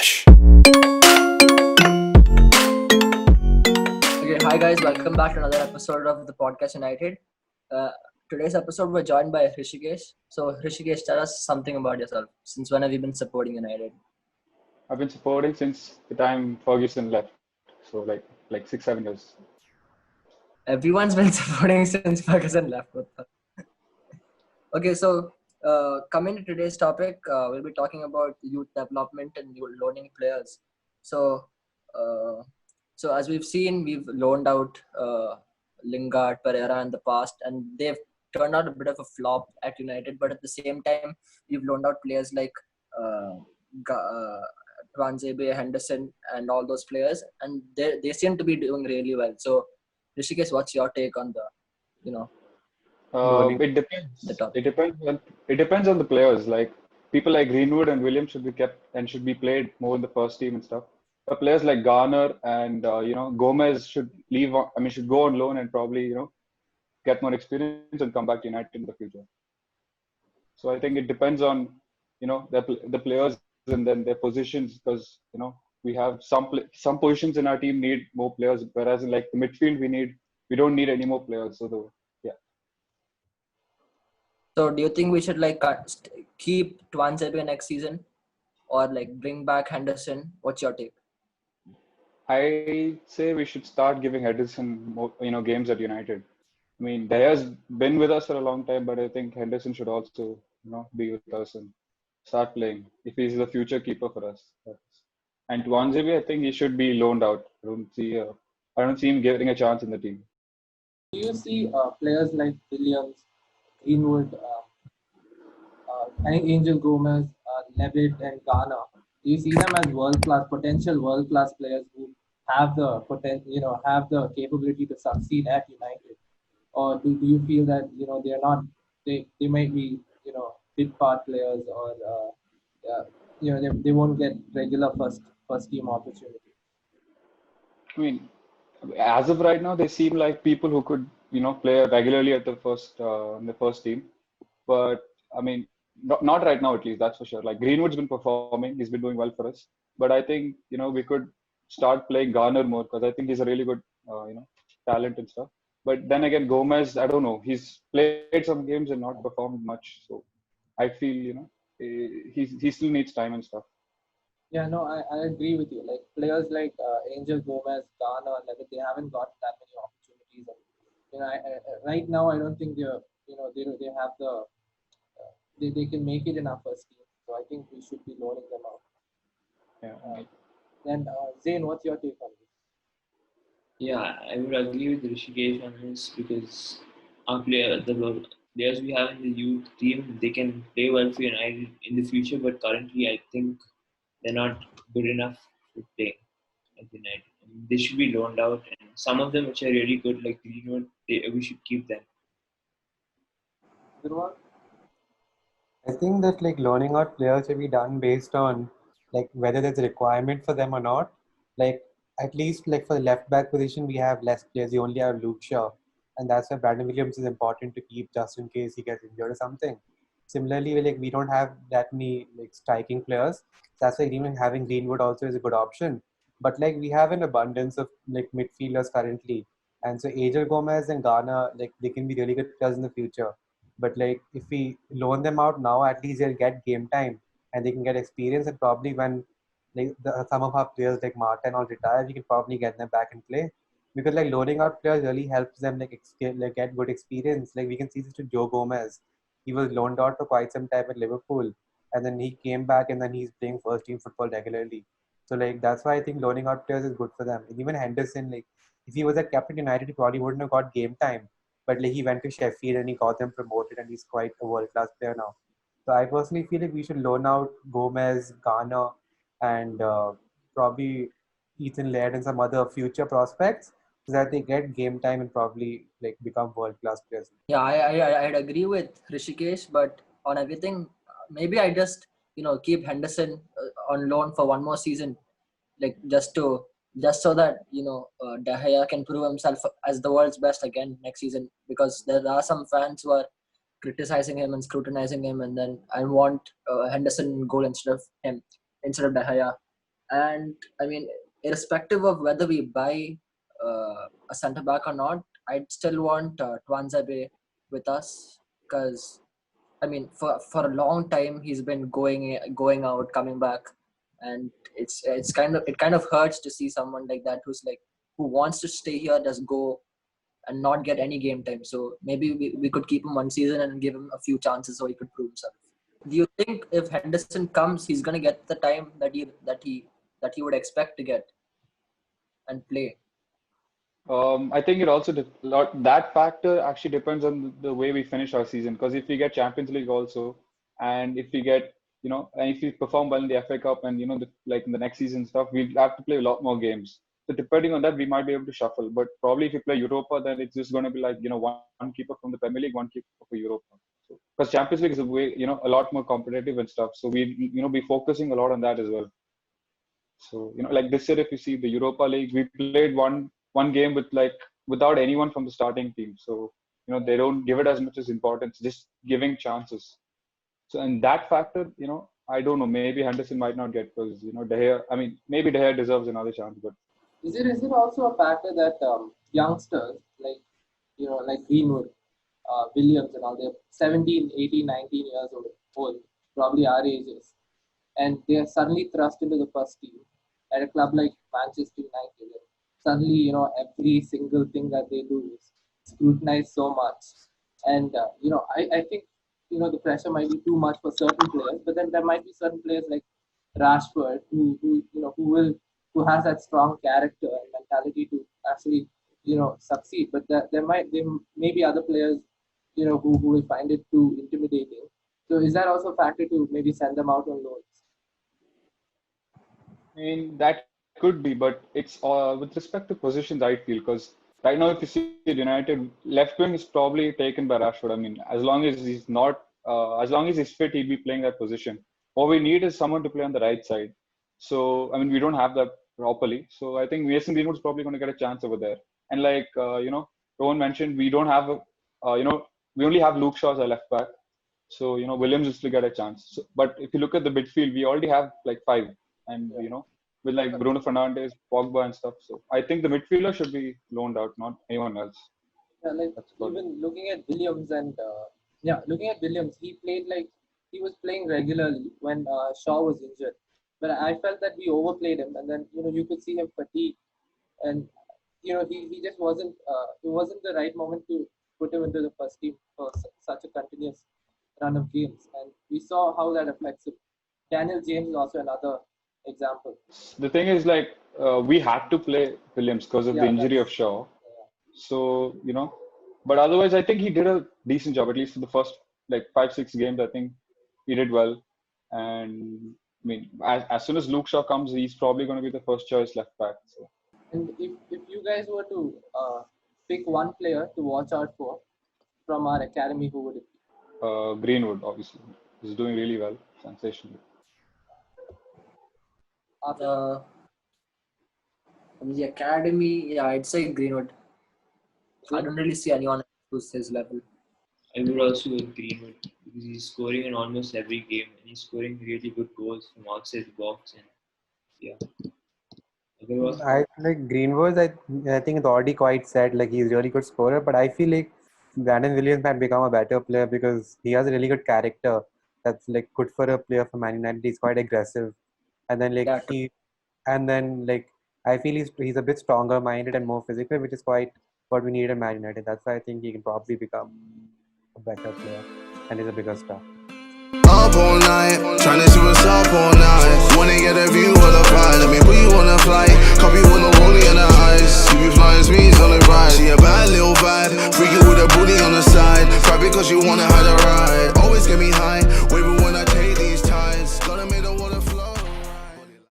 Akash. Okay, hi guys, welcome back to another episode of the Podcast United. Uh, Today's episode we're joined by Hrishikesh. So Hrishikesh, tell us something about yourself. Since when have you been supporting United? I've been supporting since the time Ferguson left. So like 6, 7 years. Everyone's been supporting since Ferguson left. Okay, so coming to today's topic, we'll be talking about youth development and loaning players. So, uh, so as we've seen, we've loaned out Lingard, Pereira in the past, and they've turned out a bit of a flop at United. But at the same time, we've loaned out players like uh, Tuanzebe, Henderson, and all those players, and they seem to be doing really well. So, Rishikesh, what's your take on the you know Loaning. It the depends. topic? It depends on the players. Like people like Greenwood and Williams should be kept and should be played more in the first team and stuff. But players like Garner and Gomez should leave. Should go on loan and probably get more experience and come back to United in the future. So I think it depends on the players and then their positions because we have some positions in our team need more players, whereas in like the midfield we don't need any more players. So yeah. So do you think we should keep Tuanzebe next season or like bring back Henderson? What's your take? I say we should start giving Henderson more, games at United. I mean, De has been with us for a long time, but I think Henderson should also, be with us and start playing if he's the future keeper for us. And Tuanzebe, I think he should be loaned out. I don't see him getting a chance in the team. Do you see players like Williams, Greenwood, I think Angel Gomez, Levitt, and Ghana? Do you see them as potential world class players who have the have the capability to succeed at United, or do you feel that they are not? They might be bit part players, or they won't get regular first team opportunity. I mean, as of right now, they seem like people who could, play regularly at the first in the first team. But I mean, not right now at least. That's for sure. Like Greenwood's been performing; he's been doing well for us. But I think we could start playing Garner more because I think he's a really good, talent and stuff. But then again, Gomez, I don't know. He's played some games and not performed much. So I feel he still needs time and stuff. Yeah, no, I agree with you. Like players like Angel Gomez, Ghana, Levitt, they haven't got that many opportunities. And, right now, I don't think they have they can make it in our first team. So I think we should be loaning them out. Yeah. Then Zain, what's your take on this? Yeah, I would agree with Rishikesh on this because the players we have in the youth team, they can play well for United in the future, but currently I think they're not good enough to play at United. I mean, they should be loaned out, and some of them which are really good, like Greenwood, we should keep them. Gurwan? I think that like loaning out players should be done based on like whether there's a requirement for them or not. Like at least like for the left back position we have less players. You only have Luke Shaw, and that's why Brandon Williams is important to keep just in case he gets injured or something. Similarly, like we don't have that many like striking players. That's why even having Greenwood also is a good option. But like we have an abundance of like midfielders currently, and so Angel Gomez and Ghana like they can be really good players in the future. But like if we loan them out now, at least they'll get game time and they can get experience. And probably when like some of our players like Martin or retire, we can probably get them back and play. Because like loaning out players really helps them like get good experience. Like we can see this to Joe Gomez. He was loaned out for quite some time at Liverpool, and then he came back and then he's playing first team football regularly. So like that's why I think loaning out players is good for them. And even Henderson, like if he was at Captain United, he probably wouldn't have got game time, but like he went to Sheffield and he got them promoted and he's quite a world class player now. So I personally feel like we should loan out Gomez, Garner, and probably Ethan Laird and some other future prospects so that they get game time and probably like become world class players. Yeah, I'd agree with Rishikesh, but on everything, maybe I just keep Henderson on loan for one more season, like just so that De Gea can prove himself as the world's best again next season. Because there are some fans who are criticizing him and scrutinizing him, and then I want Henderson in goal instead of him, instead of De Gea. And I mean, irrespective of whether we buy a centre back or not, I'd still want Twanzebe with us, because I mean, for a long time he's been going out, coming back, and it kind of hurts to see someone like that who wants to stay here, just go and not get any game time. So maybe we could keep him one season and give him a few chances so he could prove himself. Do you think if Henderson comes, he's gonna get the time that he would expect to get and play? I think it also that factor actually depends on the way we finish our season. Because if we get Champions League also, and if we get and if we perform well in the FA Cup and like in the next season stuff, we'll have to play a lot more games. So depending on that, we might be able to shuffle. But probably if you play Europa, then it's just going to be like one keeper from the Premier League, one keeper for Europa. So because Champions League is a way a lot more competitive and stuff. So we be focusing a lot on that as well. So like this year, if you see the Europa League, we played one game without anyone from the starting team. So they don't give it as much as importance, just giving chances. So and that factor, I don't know. Maybe Henderson might not get, because De Gea. I mean, maybe De Gea deserves another chance. But is it also a factor that youngsters like Greenwood, Williams and all, they're 17, 18, 19 years old, probably our ages, and they are suddenly thrust into the first team at a club like Manchester United. Suddenly, every single thing that they do is scrutinized so much. And, I think, the pressure might be too much for certain players, but then there might be certain players like Rashford who has that strong character and mentality to actually, succeed. But there may be other players, who will find it too intimidating. So is that also a factor to maybe send them out on loans? I mean, that could be, but it's with respect to positions, I feel, because right now, if you see United, left wing is probably taken by Rashford. I mean, as long as he's fit, he'll be playing that position. What we need is someone to play on the right side. So, I mean, we don't have that properly. So, I think Mason Greenwood is probably going to get a chance over there. And like, Rowan mentioned, we don't have, we only have Luke Shaw as a left back. So, Williams is to get a chance. So, but if you look at the midfield, we already have like 5. And, with like Bruno Fernandes, Pogba and stuff. So I think the midfielder should be loaned out, not anyone else. Yeah, like even looking at Williams he was playing regularly when Shaw was injured. But I felt that we overplayed him, and then you could see him fatigue, and he just wasn't. It wasn't the right moment to put him into the first team for such a continuous run of games, and we saw how that affects him. Daniel James is also another example. The thing is, like, we had to play Williams because of the injury of Shaw. Yeah. So, but otherwise, I think he did a decent job, at least for the first, 5-6 games. I think he did well. And, I mean, as soon as Luke Shaw comes, he's probably going to be the first choice left back. So. And if you guys were to pick one player to watch out for from our academy, who would it be? Greenwood, obviously. He's doing really well. Sensational. From the academy, I'd say Greenwood. I don't really see anyone who's his level. I would also go with Greenwood, because he's scoring in almost every game, and he's scoring really good goals from outside the box. And I like Greenwood. I think it's already quite said. Like, he's a really good scorer, but I feel like Brandon Williams might become a better player because he has a really good character. That's like good for a player for Man United. He's quite aggressive. And then I feel he's a bit stronger minded and more physical, which is quite what we need in Man United. That's why I think he can probably become a better player and he's a bigger star. Up all night, trying to see what's up all night. Wanna get a view of the vibe, let me put you on a flight. Copy with no rolling in the eyes. You be flying speeds on the ride. See a bad little vibe, freaking with a booty on the side. Cry because you wanna hide a ride. Always get me high.